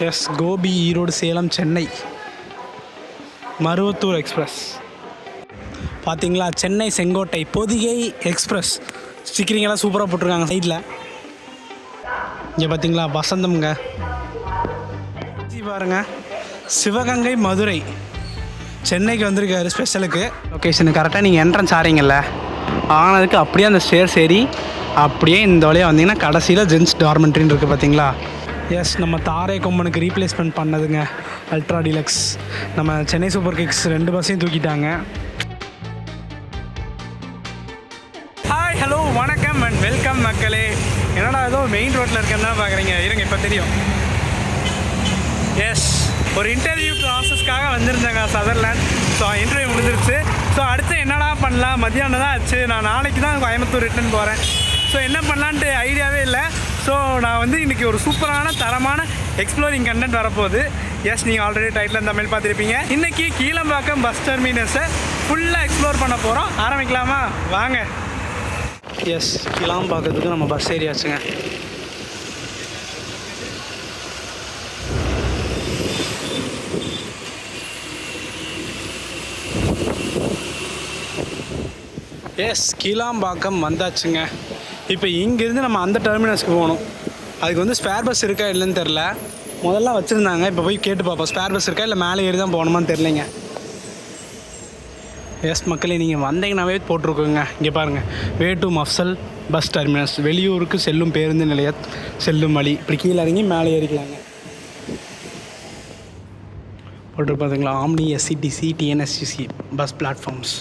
S Gobi, Erode, Salem, Chennai, Maruvathur express. பார்த்தீங்களா, Chennai Sengottai Pothigai express ஸ்டிக்கரிங்கெல்லாம் சூப்பராக போட்டிருக்காங்க சைடில். இங்கே பார்த்தீங்களா வசந்தம்ங்க. பாருங்க, சிவகங்கை மதுரை சென்னைக்கு வந்திருக்காரு ஸ்பெஷலுக்கு. லொக்கேஷனு கரெக்டாக நீங்கள் என்ட்ரன்ஸ் ஆறீங்கல்ல, ஆனதுக்கு அப்படியே அந்த ஸ்டேர் சரி அப்படியே இந்த வழியாக வந்தீங்கன்னா கடைசியில் ஜென்ஸ் டார்மெண்ட்ரின்னு இருக்குது பார்த்தீங்களா. எஸ், நம்ம தாரை கொம்பனுக்கு ரீப்ளேஸ்மெண்ட் பண்ணதுங்க அல்ட்ரா டீலக்ஸ். நம்ம சென்னை சூப்பர் கிங்ஸ் 2 பஸ்ஸையும் தூக்கிட்டாங்க. ஹாய், ஹலோ, வணக்கம் அண்ட் வெல்கம் மக்களே. என்னடா ஏதோ மெயின் ரோட்டில் இருக்கேன்னு பார்க்குறீங்க, இருங்க இப்போ தெரியும். எஸ், ஒரு இன்டர்வியூ ப்ராசஸ்க்காக வந்திருந்தேங்க சதர்லேண்ட். ஸோ இன்டர்வியூ முடிஞ்சிருச்சு. ஸோ அடுத்து என்னடா பண்ணலாம், மத்தியானம் தான் ஆச்சு. நான் நாளைக்கு தான் கோயம்புத்தூர் ரிட்டர்ன் போகிறேன். ஸோ என்ன பண்ணலான்ட்டு ஐடியாவே இல்லை. ஸோ நான் வந்து இன்றைக்கி ஒரு சூப்பரான தரமான எக்ஸ்ப்ளோரிங் கண்டென்ட் வரப்போகுது. எஸ், நீங்கள் ஆல்ரெடி டைட்டில் தமிழ் பார்த்துருப்பீங்க. இன்றைக்கி கீழம்பாக்கம் பஸ் டெர்மினஸை ஃபுல்லாக எக்ஸ்ப்ளோர் பண்ண போகிறோம். ஆரம்பிக்கலாமா? வாங்க. எஸ், கீழம்பாக்கத்துக்கு நம்ம பஸ் ஏரியாச்சுங்க. எஸ், கீழாம்பாக்கம் வந்தாச்சுங்க. இப்போ இங்கேருந்து நம்ம அந்த டெர்மினஸ்க்கு போகணும். அதுக்கு வந்து ஸ்பேர் பஸ் இருக்கா இல்லைன்னு தெரில. முதல்ல வச்சுருந்தாங்க, இப்போ போய் கேட்டு பார்ப்போம் ஸ்பேர் பஸ் இருக்கா இல்லை மேலே ஏறி தான் போகணுமான்னு தெரிலைங்க. எஸ் மக்களே, நீங்கள் வந்தீங்கன்னாவே போட்டிருக்கோங்க. இங்கே பாருங்கள், way to mofussil bus terminus, வெளியூருக்கு செல்லும் பேருந்து நிலைய செல்லும் வழி. இப்படி கீழே இறங்கி மேலே ஏறிக்கலாங்க. போட்டு பார்த்தீங்களா, omni, SCTC, TNSTC bus platforms.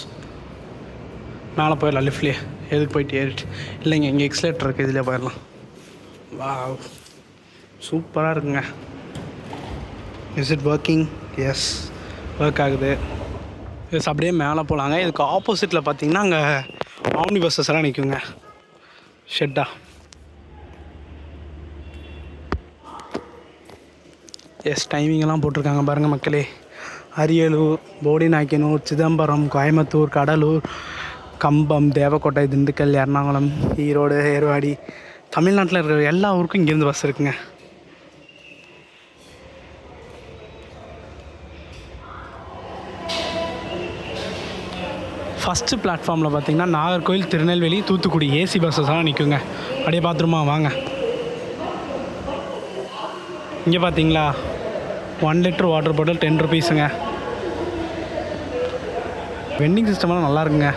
மேலே போயிடலாம் லிஃப்ட்லேயே. எதுக்கு போயிட்டு ஏறிட்டு இல்லைங்க, இங்கே எக்ஸ்லேட்டர் இருக்குது, இதில் போயிடலாம். வா, சூப்பராக இருக்குங்க. Is it working? Yes, work ஆகுது. எஸ், அப்படியே மேலே போகலாங்க. இதுக்கு ஆப்போசிட்டில் பார்த்தீங்கன்னா அங்கே ஆம்னி பஸ்ஸஸ் எல்லாம் நிற்குங்க ஷெட்டா. எஸ், டைமிங்கெல்லாம் போட்டிருக்காங்க பாருங்கள் மக்களே. அரியலூர், போடிநாயக்கனூர், சிதம்பரம், கோயம்புத்தூர், கடலூர், கம்பம், தேவக்கோட்டை, திண்டுக்கல், எர்ணாகுளம், ஈரோடு, ஏர்வாடி, தமிழ்நாட்டில் இருக்கிற எல்லா ஊருக்கும் இங்கேருந்து பஸ் இருக்குங்க. ஃபஸ்ட்டு பிளாட்ஃபார்மில் பார்த்தீங்கன்னா நாகர்கோவில், திருநெல்வேலி, தூத்துக்குடி ஏசி பஸ்ஸஸ்லாம் நிற்குங்க. அப்படியே பார்த்துருமா வாங்க. இங்கே பார்த்தீங்களா 1 லிட்டர் வாட்டர் பாட்டில் 10 ருபீஸுங்க. வெண்டிங் சிஸ்டமெல்லாம் நல்லா இருக்குங்க.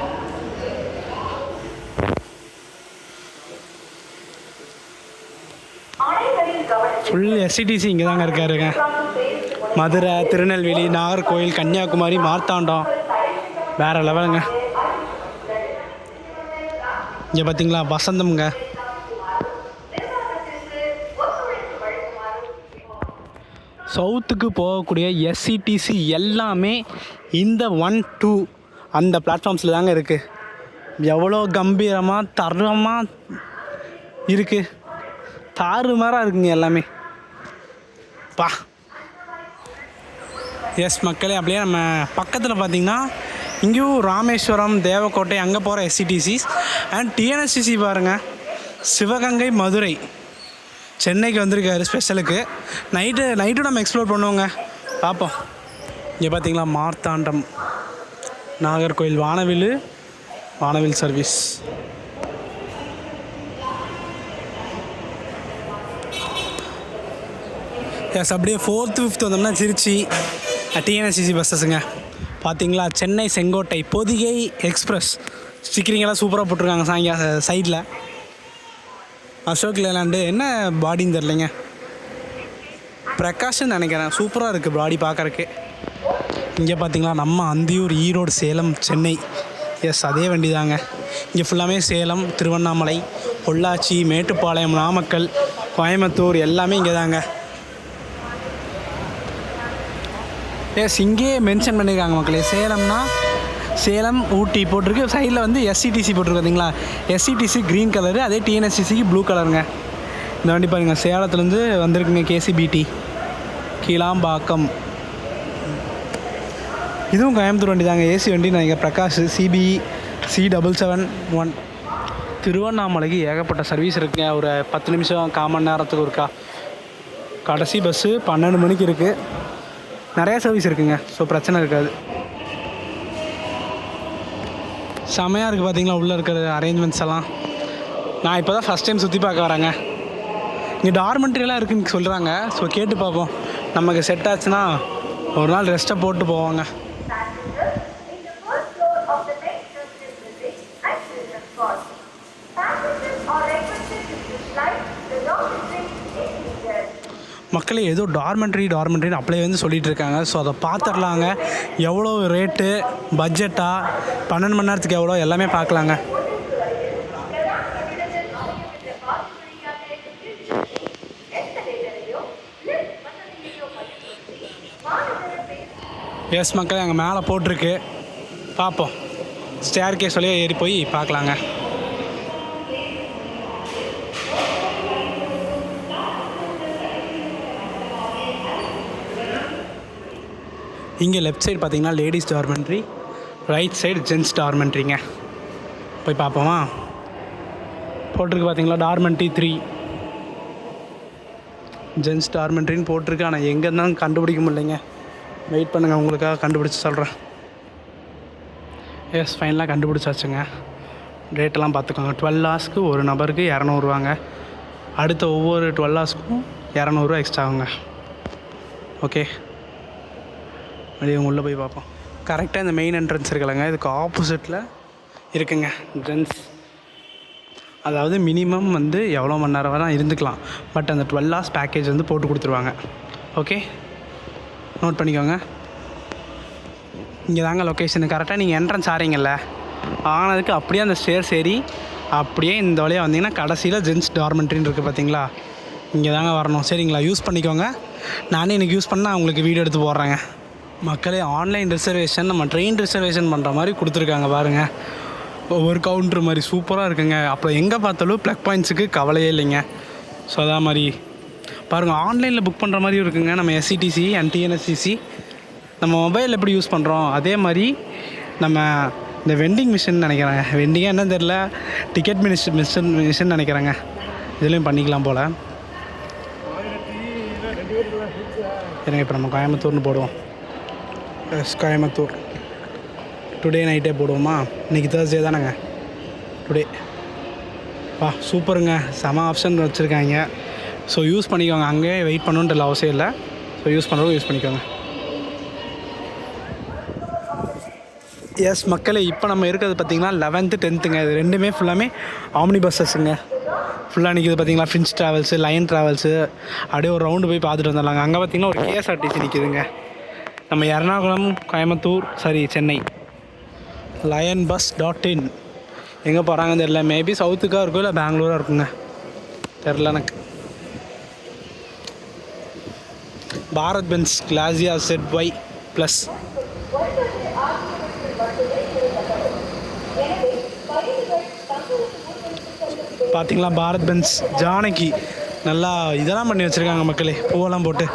ஃபுல் எஸ்சிடிசி இங்கே தாங்க இருக்காருங்க. மதுரை, திருநெல்வேலி, நாகர்கோவில், கன்னியாகுமரி, மார்த்தாண்டம், வேறு லெவலுங்க. இங்கே பார்த்தீங்களா வசந்தம்ங்க. சவுத்துக்கு போகக்கூடிய எஸ்சிடிசி எல்லாமே இந்த 1, 2 அந்த பிளாட்ஃபார்ம்ஸில் தாங்க இருக்குது. எவ்வளோ கம்பீரமாக தரமாக இருக்குது, தாறுமாறாக இருக்குங்க எல்லாமே பா. எஸ் மக்களே, அப்படியே நம்ம பக்கத்தில் பார்த்திங்கன்னா இங்கேயும் ராமேஸ்வரம், தேவக்கோட்டை அங்கே போகிற எஸ்சிடிசிஸ் அண்ட் டிஎன்எஸ்டிசி பாருங்கள். சிவகங்கை, மதுரை, சென்னைக்கு வந்திருக்காரு ஸ்பெஷலுக்கு. நைட்டு நம்ம எக்ஸ்ப்ளோர் பண்ணுவோங்க, பார்ப்போம். இங்கே பார்த்திங்களா மார்த்தாண்டம், நாகர்கோவில், வானவில் சர்வீஸ். எஸ், அப்படியே 4th 5th வந்தோம்னா திருச்சி டிஎன்எஸ்டிசி பஸ்ஸஸுங்க. பார்த்தீங்களா, சென்னை செங்கோட்டை பொதிகை எக்ஸ்பிரஸ் ஸ்டிக்கரிங்கெல்லாம் சூப்பராக போட்டிருக்காங்க சைடில். அசோக் லேலாண்டு என்ன பாடின்னு தெரிலைங்க, பிரகாஷ்ன்னு நினைக்கிறேன். சூப்பராக இருக்குது பாடி பார்க்குறக்கு. இங்கே பார்த்தீங்களா நம்ம அந்தியூர், ஈரோடு, சேலம், சென்னை. எஸ், அதே வண்டி தாங்க. இங்கே ஃபுல்லாமே சேலம், திருவண்ணாமலை, பொள்ளாச்சி, மேட்டுப்பாளையம், நாமக்கல், கோயம்புத்தூர் எல்லாமே இங்கே தாங்க. எஸ், இங்கேயே மென்ஷன் பண்ணியிருக்காங்க மக்களே. சேலம்னா சேலம், ஊட்டி போட்டிருக்கு. சைடில் வந்து எஸ்சிடிசி போட்டிருக்கு பார்த்தீங்களா. எஸ்சிடிசி க்ரீன் கலரு, அதே டிஎன்எஸ்டிசிக்கு ப்ளூ கலருங்க. இந்த வண்டி பாருங்கள், சேலத்துலேருந்து வந்திருக்குங்க. கேசிபிடி கீழாம்பாக்கம். இதுவும் கோயம்புத்தூர் வண்டி தாங்க, ஏசி வண்டி நினைக்கிறேன். Prakash CB C771. திருவண்ணாமலைக்கு ஏகப்பட்ட சர்வீஸ் இருக்குங்க. ஒரு 10 நிமிஷம் 1/4 மணி நேரத்துக்கு ஒருக்கா. கடைசி பஸ்ஸு 12 மணிக்கு இருக்குது. நிறையா சர்வீஸ் இருக்குங்க, ஸோ பிரச்சனை இருக்காது. செமையாக இருக்குது பார்த்தீங்களா உள்ளே இருக்கிற அரேஞ்ச்மெண்ட்ஸ் எல்லாம். நான் இப்போ தான் ஃபஸ்ட் டைம் சுற்றி பார்க்க வரேங்க. இங்கே டார்மெண்ட்ரியெல்லாம் இருக்குன்னு சொல்கிறாங்க. ஸோ கேட்டு பார்ப்போம், நமக்கு செட் ஆச்சுன்னா ஒரு நாள் ரெஸ்ட்டை போட்டு போவாங்க. மக்களே ஏதோ டார்மெண்ட்ரின்னு அப்படியே வந்து சொல்லிகிட்டு இருக்காங்க. ஸோ அதை பார்த்துடலாங்க. எவ்வளோ ரேட்டு, பட்ஜெட்டா, 12 மணி நேரத்துக்கு எவ்வளோ, எல்லாமே பார்க்கலாங்க. எஸ் மக்களே, அங்கே மேலே போட்டிருக்கு, பார்ப்போம். ஸ்டேர் கேஸ் வழியாக ஏறி போய் பார்க்கலாங்க. இங்கே லெஃப்ட் சைடு பார்த்தீங்கன்னா ladies dormitory, right side gents டார்மெண்ட்ரிங்க. போய் பார்ப்போமா? போட்டிருக்கு பார்த்தீங்களா, டார்மெண்ட்ரி 3 ஜென்ஸ் டார்மெண்ட்ரின்னு போட்டிருக்கு. ஆனால் எங்கே இருந்தாலும் கண்டுபிடிக்க முடியலைங்க. வெயிட் பண்ணுங்கள், உங்களுக்காக கண்டுபிடிச்சி சொல்கிறேன். எஸ், ஃபைனலாக கண்டுபிடிச்சாச்சுங்க. ரேட்டெல்லாம் பார்த்துக்கோங்க. 12 ஹவர்ஸ்க்கு ஒரு நபருக்கு 200ரூவாங்க. அடுத்த ஒவ்வொரு 12 ஹவர்ஸ்க்கும் 200ரூவா எக்ஸ்ட்ரா ஆகுங்க. ஓகே, அப்படியே உள்ளே போய் பார்ப்போம். கரெக்டாக இந்த மெயின் என்ட்ரன்ஸ் இருக்கலைங்க, இதுக்கு ஆப்போசிட்டில் இருக்குங்க ஜென்ஸ். அதாவது மினிமம் வந்து எவ்வளோ மணி நேரம் வரை இருந்துக்கலாம். பட் அந்த 12 ஹவர்ஸ் பேக்கேஜ் வந்து போட்டு கொடுத்துருவாங்க. ஓகே, நோட் பண்ணிக்கோங்க. இங்கே தாங்க லொக்கேஷனு. கரெக்டாக நீங்கள் என்ட்ரன்ஸ் ஆறீங்கல்ல, ஆனதுக்கு அப்படியே அந்த ஸ்டேர்ஸ் ஏறி அப்படியே இந்த வழியாக வந்தீங்கன்னா கடைசியில் ஜென்ஸ் டார்மெண்ட்ரின்னு இருக்குது பார்த்தீங்களா, இங்கே தாங்க வரணும். சரிங்களா, யூஸ் பண்ணிக்கோங்க. நானே எனக்கு யூஸ் பண்ணால் உங்களுக்கு வீடியோ எடுத்து போடுறேங்க. மக்களே, ஆன்லைன் ரிசர்வேஷன் நம்ம ட்ரெயின் ரிசர்வேஷன் பண்ணுற மாதிரி கொடுத்துருக்காங்க பாருங்கள். ஒவ்வொரு கவுண்ட்ரு மாதிரி சூப்பராக இருக்குங்க. அப்புறம் எங்கே பார்த்தாலும் ப்ளக் பாயிண்ட்ஸுக்கு கவலையே இல்லைங்க. ஸோ அதே மாதிரி பாருங்கள், ஆன்லைனில் புக் பண்ணுற மாதிரியும் இருக்குங்க. நம்ம எஸ்சிடிசி அண்ட் டிஎன்எஸ்சிசி நம்ம மொபைல் எப்படி யூஸ் பண்ணுறோம் அதே மாதிரி நம்ம இந்த வெண்டிங் மிஷின் நினைக்கிறாங்க, வெண்டிங்காக என்னன்னு தெரில, டிக்கெட் மிஷின் நினைக்கிறாங்க, இதுலேயும் பண்ணிக்கலாம் போல். எனக்கு இப்போ நம்ம கோயம்புத்தூர்னு போடுவோம். எஸ், கோயம்புத்தூர். டுடே நைட்டே போடுவோமா? இன்றைக்கி தேர்ஸ்டே தானேங்க, டுடே. சூப்பருங்க, செம ஆப்ஷன் வச்சுருக்காங்க. ஸோ யூஸ் பண்ணிக்கோங்க. அங்கேயே வெயிட் பண்ணணுன்ற அவசியம் இல்லை. ஸோ யூஸ் பண்ணுறவங்க யூஸ் பண்ணிக்கோங்க. எஸ் மக்களே, இப்போ நம்ம இருக்கிறது பார்த்திங்கன்னா 11th 10th இது ரெண்டுமே ஃபுல்லாமே ஆம்னி பஸ்ஸஸ்ஸுங்க. ஃபுல்லாக நிற்கிது பார்த்தீங்களா, ஃபின்ச் ட்ராவல்ஸு, லயன் ட்ராவல்ஸு. அப்படியே ஒரு ரவுண்டு போய் பார்த்துட்டு வந்துடலாங்க. அங்கே பார்த்திங்கன்னா ஒரு கேஎஸ்ஆர்டிசி நிற்கிதுங்க. நம்ம Ernakulam, Coimbatore, Chennai lion bus .in எங்கே போகிறாங்கன்னு தெரில. மேபி சவுத்துக்காக இருக்கும், இல்லை பெங்களூராக இருக்குங்க, தெரில எனக்கு. பாரத் பென்ஸ் கிளாசியா ZY ப்ளஸ் பார்த்தீங்களா, பாரத் பென்ஸ் ஜானகி நல்லா இதெல்லாம் பண்ணி வச்சுருக்காங்க மக்களே, பூவெல்லாம் போட்டு.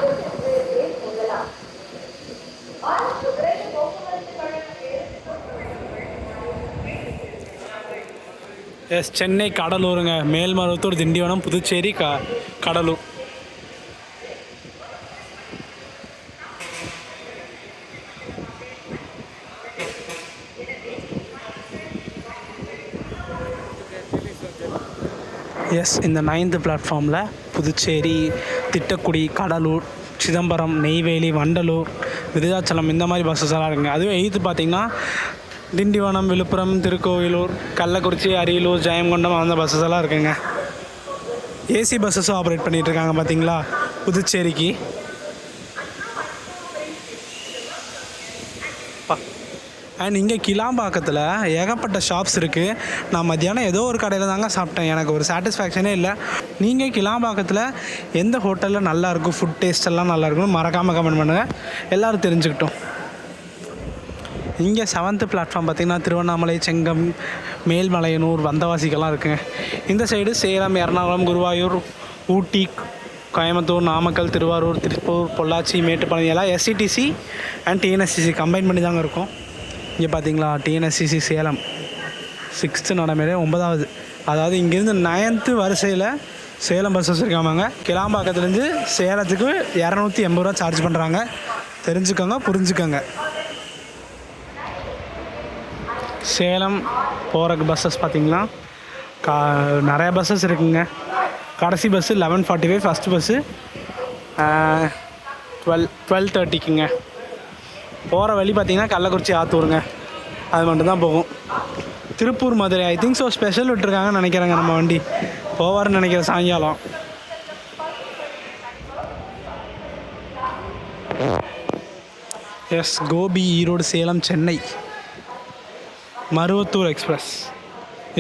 எஸ், சென்னை கடலூருங்க. மேல்மருவத்தூர், திண்டிவனம், புதுச்சேரி, கடலூர். எஸ், இந்த 9th பிளாட்ஃபார்மில் புதுச்சேரி, திட்டக்குடி, கடலூர், சிதம்பரம், நெய்வேலி, வண்டலூர், விருதாச்சலம் இந்த மாதிரி பஸ்ஸஸ் எல்லாம் இருக்குங்க. அதுவே 8th பார்த்திங்கன்னா திண்டிவனம், விழுப்புரம், திருக்கோவிலூர், கள்ளக்குறிச்சி, அரியலூர், ஜெயங்கொண்டம் அந்த பஸ்ஸஸ் எல்லாம் இருக்குங்க. ஏசி பஸ்ஸஸும் ஆப்ரேட் பண்ணிகிட்ருக்காங்க பார்த்தீங்களா புதுச்சேரிக்கு. அண்ட் இங்கே கிளாம்பாக்கத்தில் ஏகப்பட்ட ஷாப்ஸ் இருக்குது. நான் மத்தியானம் ஏதோ ஒரு கடையில் தாங்க சாப்பிட்டேன், எனக்கு ஒரு சாட்டிஸ்ஃபேக்ஷனே இல்லை. நீங்கள் கிளாம்பாக்கத்தில் எந்த ஹோட்டலில் நல்லாயிருக்கும், ஃபுட் டேஸ்ட் எல்லாம் நல்லாயிருக்கும் மறக்காமல் கமெண்ட் பண்ணுங்கள், எல்லோரும் தெரிஞ்சுக்கிட்டோம். இங்கே 7th பிளாட்ஃபார்ம் பார்த்திங்கன்னா திருவண்ணாமலை, செங்கம், மேல்மலையனூர், வந்தவாசிக்கெல்லாம் இருக்குங்க. இந்த சைடு சேலம், எர்ணாகுளம், குருவாயூர், ஊட்டி, கோயம்புத்தூர், நாமக்கல், திருவாரூர், திருப்பூர், பொள்ளாச்சி, மேட்டுப்பாளையம் எல்லாம் எஸ்சிடிசி அண்ட் டிஎன்எஸ்சிசி கம்பைன் பண்ணி தாங்க இருக்கும். இங்கே பார்த்தீங்களா, டிஎன்எஸ்சிசி சேலம் 6th நடைமுறை 9வது. அதாவது இங்கேருந்து 9th வரிசையில் சேலம் பஸ்ஸஸ் இருக்காமாங்க. கிளாம்பாக்கத்துலேருந்து சேலத்துக்கு 280 ரூபா சார்ஜ் பண்ணுறாங்க. தெரிஞ்சுக்கோங்க, புரிஞ்சுக்கோங்க. சேலம் போகிறக்கு பஸ்ஸஸ் பார்த்திங்கன்னா நிறையா பஸ்ஸஸ் இருக்குங்க. கடைசி பஸ்ஸு 11:45, ஃபஸ்ட்டு பஸ்ஸு 12:30க்குங்க. போகிற வழி பார்த்திங்கன்னா கள்ளக்குறிச்சி ஆத்தூருங்க, அது மட்டும்தான் போகும். Tiruppur Madurai I think so special விட்டுருக்காங்கன்னு நினைக்கிறேங்க. நம்ம வண்டி போவார்னு நினைக்கிறேன் சாயங்காலம். எஸ், கோபி, ஈரோடு, சேலம், சென்னை, மருவத்தூர் எக்ஸ்பிரஸ்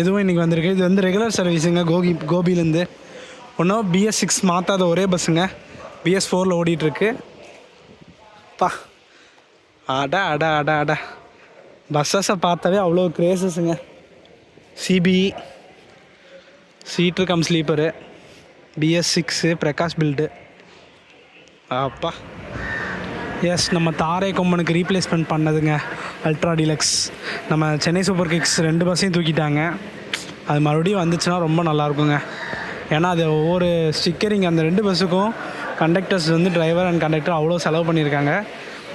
இதுவும் இன்றைக்கி வந்திருக்கு. இது வந்து ரெகுலர் சர்வீஸுங்க. கோபிலேருந்து ஒன்றும் BS6 மாற்றாத ஒரே பஸ்ஸுங்க. BS4 ஓடிட்டுருக்கு. பா அட பஸ்ஸஸை பார்த்தாவே அவ்வளோ க்ரேசஸுங்க. CBE seater cum sleeper, BS6 Prakash build. அப்பா எஸ், நம்ம தாரை கொம்பனுக்கு ரீப்ளேஸ்மெண்ட் பண்ணதுங்க அல்ட்ரா டீலக்ஸ். நம்ம சென்னை சூப்பர் கிங்ஸ் 2 பஸ்ஸையும் தூக்கிட்டாங்க. அது மறுபடியும் வந்துச்சுன்னா ரொம்ப நல்லாயிருக்குங்க. ஏன்னா அது ஒவ்வொரு ஸ்டிக்கரிங் அந்த 2 பஸ்ஸுக்கும் கண்டக்டர்ஸ் வந்து டிரைவர் அண்ட் கண்டக்டர் அவ்வளோ செலவு பண்ணியிருக்காங்க.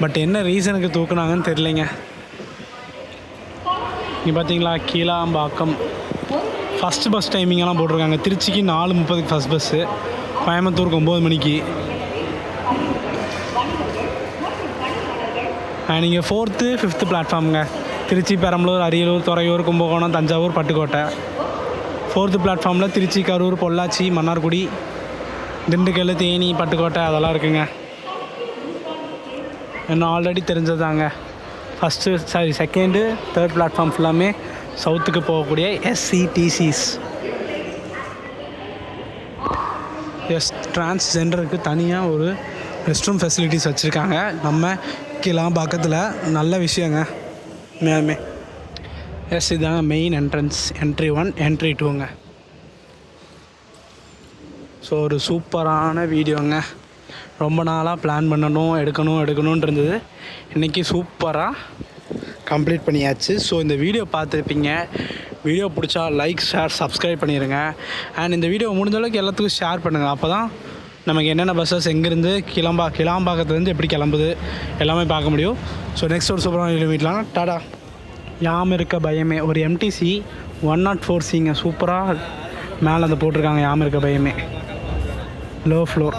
பட் என்ன ரீசனுக்கு தூக்குனாங்கன்னு தெரியலைங்க. இங்கே பார்த்தீங்களா, கீழாம்பாக்கம் ஃபஸ்ட்டு பஸ் டைமிங்கெல்லாம் போட்டிருக்காங்க. திருச்சிக்கு 4:30க்கு ஃபஸ்ட் பஸ்ஸு, கோயம்புத்தூருக்கு 9 மணிக்கு. நீங்கள் 4th 5th பிளாட்ஃபார்முங்க. Trichy, Perambalur, Ariyalur, Thuraiyur, Kumbakonam, Thanjavur, Pattukkottai. 4th பிளாட்ஃபார்மில் திருச்சி, கரூர், பொள்ளாச்சி, மன்னார்குடி, திண்டுக்கல், தேனி, பட்டுக்கோட்டை அதெல்லாம் இருக்குங்க. என்ன ஆல்ரெடி தெரிஞ்சதாங்க. செகண்டு 3rd பிளாட்ஃபார்ம் ஃபுல்லாமே சவுத்துக்கு போகக்கூடிய SCTCs. எஸ், டிரான்ஸ்ஜெண்டருக்கு தனியாக ஒரு ரெஸ்ட் ரூம் ஃபெசிலிட்டிஸ் வச்சுருக்காங்க நம்ம கிளாம்பாக்கத்தில். நல்ல விஷயங்க மேலுமே. எஸ், இதுதாங்க மெயின் என்ட்ரன்ஸ், Entry 1 Entry 2ங்க. ஸோ ஒரு சூப்பரான வீடியோங்க. ரொம்ப நாளாக பிளான் எடுக்கணும்னு இருந்தது. இன்றைக்கி சூப்பராக கம்ப்ளீட் பண்ணியாச்சு. ஸோ இந்த வீடியோ பார்த்துருப்பீங்க. வீடியோ பிடிச்சா லைக், ஷேர், சப்ஸ்கிரைப் பண்ணிடுங்க. அண்ட் இந்த வீடியோ முடிஞ்ச அளவுக்கு எல்லாத்துக்கும் ஷேர் பண்ணுங்கள். அப்போ தான் நமக்கு என்னென்ன பஸ்ஸஸ் எங்கேருந்து கிளாம்பாக்கத்துலேருந்து எப்படி கிளம்புது எல்லாமே பார்க்க முடியும். ஸோ நெக்ஸ்ட் ஒரு சூப்பரான வீடியோ மீட்லாம். டாடா. யாம் இருக்க பயமே ஒரு MTC 104Cங்க. சூப்பராக மேலே அந்த போட்டிருக்காங்க, யாம் இருக்க பயமே லோ ஃப்ளோர்.